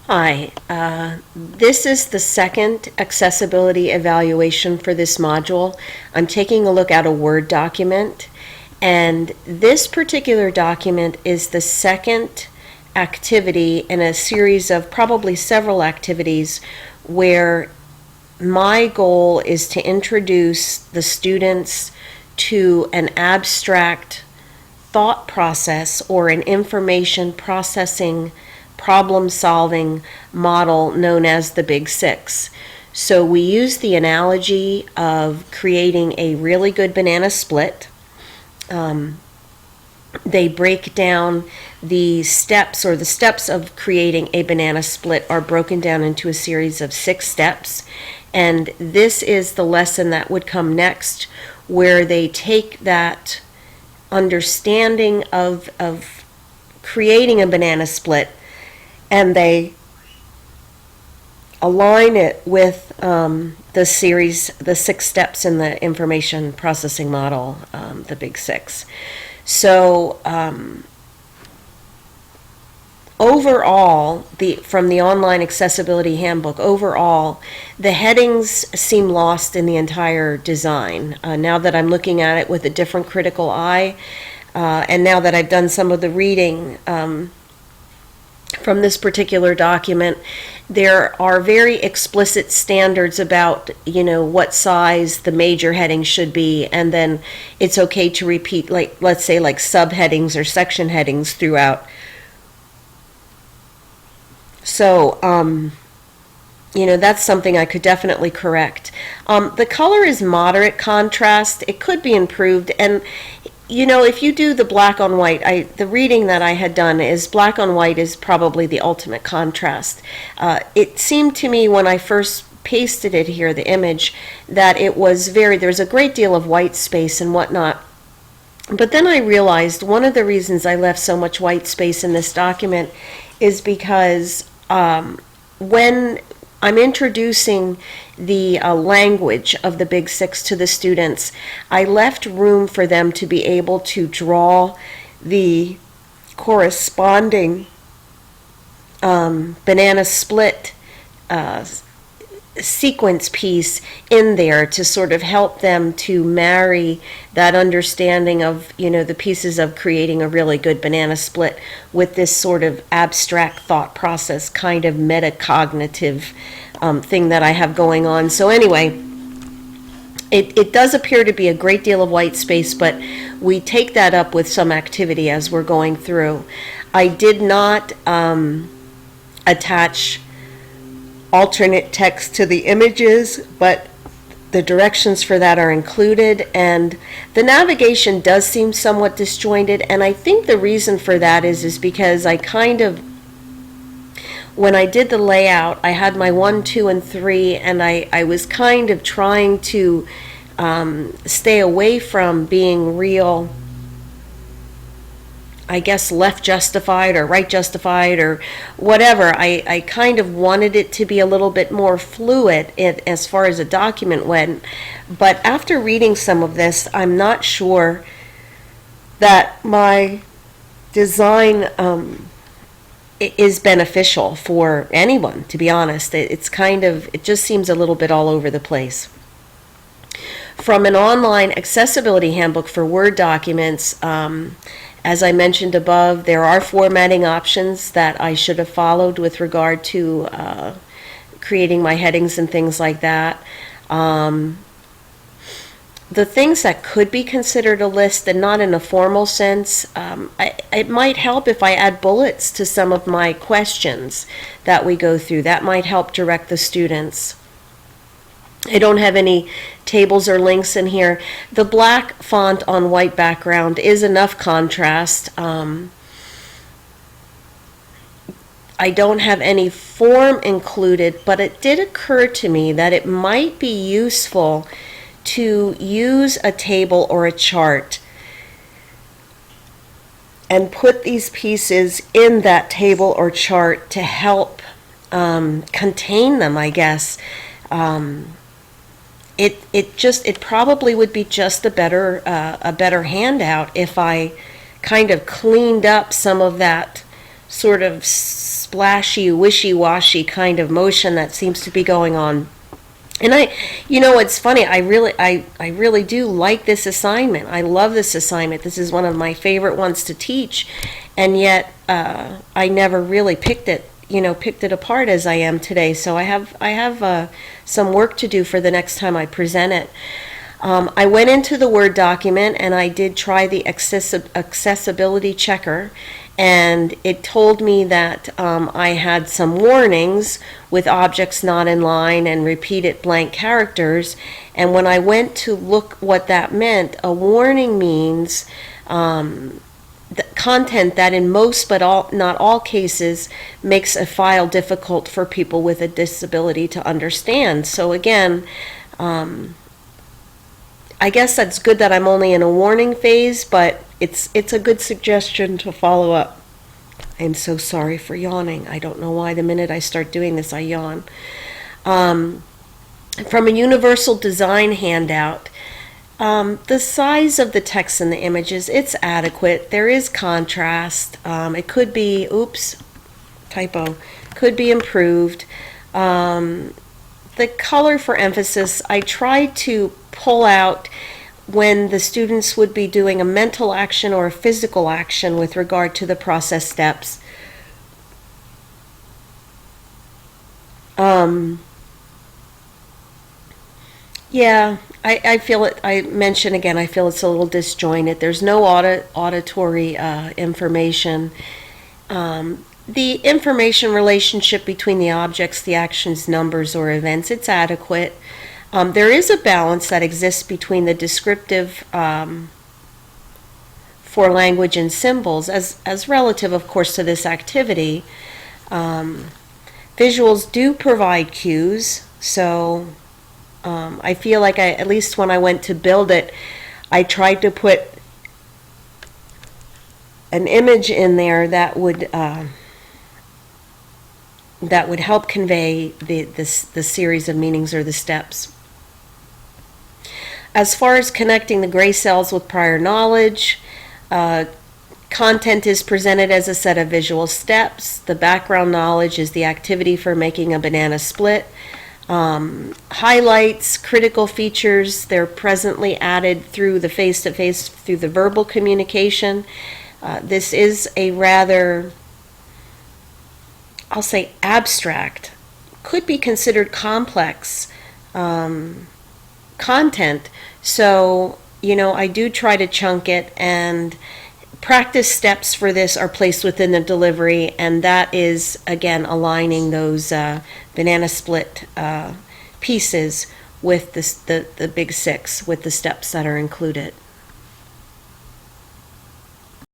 Hi, this is the second accessibility evaluation for this module. I'm taking a look at a Word document, and this particular document is the second activity in a series of probably several activities where my goal is to introduce the students to an abstract thought process or an information processing problem solving model known as the Big Six. So we use the analogy of creating a really good banana split. They break down the steps, or the steps of creating a banana split are broken down into a series of 6 steps. And this is the lesson that would come next, where they take that understanding of creating a banana split and they align it with the 6 steps in the information processing model, the Big Six. So overall, from the online accessibility handbook, overall, the headings seem lost in the entire design. Now that I'm looking at it with a different critical eye, and now that I've done some of the reading from this particular document, there are very explicit standards about, what size the major headings should be, and then it's okay to repeat, like, let's say, like subheadings or section headings throughout. So, that's something I could definitely correct. The color is moderate contrast. It could be improved, and if you do the black on white, the reading that I had done is black on white is probably the ultimate contrast. It seemed to me when I first pasted it here, the image, that there's a great deal of white space and whatnot. But then I realized one of the reasons I left so much white space in this document is because when I'm introducing the language of the Big Six to the students, I left room for them to be able to draw the corresponding banana split sequence piece in there to sort of help them to marry that understanding of, the pieces of creating a really good banana split with this sort of abstract thought process, kind of metacognitive thing that I have going on. So anyway, it does appear to be a great deal of white space, but we take that up with some activity as we're going through. I did not attach alternate text to the images, but the directions for that are included, and the navigation does seem somewhat disjointed, and I think the reason for that is because when I did the layout, I had my 1, 2, and 3, and I was kind of trying to stay away from being real, I guess, left justified or right justified or whatever. I kind of wanted it to be a little bit more fluid as far as a document went. But after reading some of this, I'm not sure that my design is beneficial for anyone, to be honest. It just seems a little bit all over the place. From an online accessibility handbook for Word documents, as I mentioned above, there are formatting options that I should have followed with regard to creating my headings and things like that. The things that could be considered a list, and not in a formal sense, it might help if I add bullets to some of my questions that we go through. That might help direct the students. I don't have any tables or links in here. The black font on white background is enough contrast. I don't have any form included, but it did occur to me that it might be useful to use a table or a chart and put these pieces in that table or chart to help contain them, I guess. It probably would be just a better handout if I kind of cleaned up some of that sort of splashy, wishy-washy kind of motion that seems to be going on. And it's funny, I really do like this assignment. I love this assignment. This is one of my favorite ones to teach, and yet I never really picked it apart as I am today. So I have some work to do for the next time I present it. I went into the Word document and I did try the accessibility checker, and it told me that I had some warnings with objects not in line and repeated blank characters. And when I went to look what that meant, a warning means the content that in most but not all cases makes a file difficult for people with a disability to understand. So again, I guess that's good that I'm only in a warning phase, but it's a good suggestion to follow up. I'm so sorry for yawning. I don't know why the minute I start doing this I yawn. From a universal design handout, the size of the text and the images, it's adequate. There is contrast. It could be, typo, could be improved. The color for emphasis, I tried to pull out when the students would be doing a mental action or a physical action with regard to the process steps. Yeah, I feel it. I mention again, I feel it's a little disjointed. There's no auditory information. The information relationship between the objects, the actions, numbers, or events, it's adequate. There is a balance that exists between the descriptive for language and symbols as relative, of course, to this activity. Visuals do provide cues, so I feel like at least when I went to build it, I tried to put an image in there that would help convey the series of meanings or the steps. As far as connecting the gray cells with prior knowledge, content is presented as a set of visual steps. The background knowledge is the activity for making a banana split. Highlights, critical features, they're presently added through the face-to-face, through the verbal communication. This is a rather, I'll say, abstract, could be considered complex content. So, I do try to chunk it, and practice steps for this are placed within the delivery, and that is, again, aligning those banana split pieces with the big six, with the steps that are included.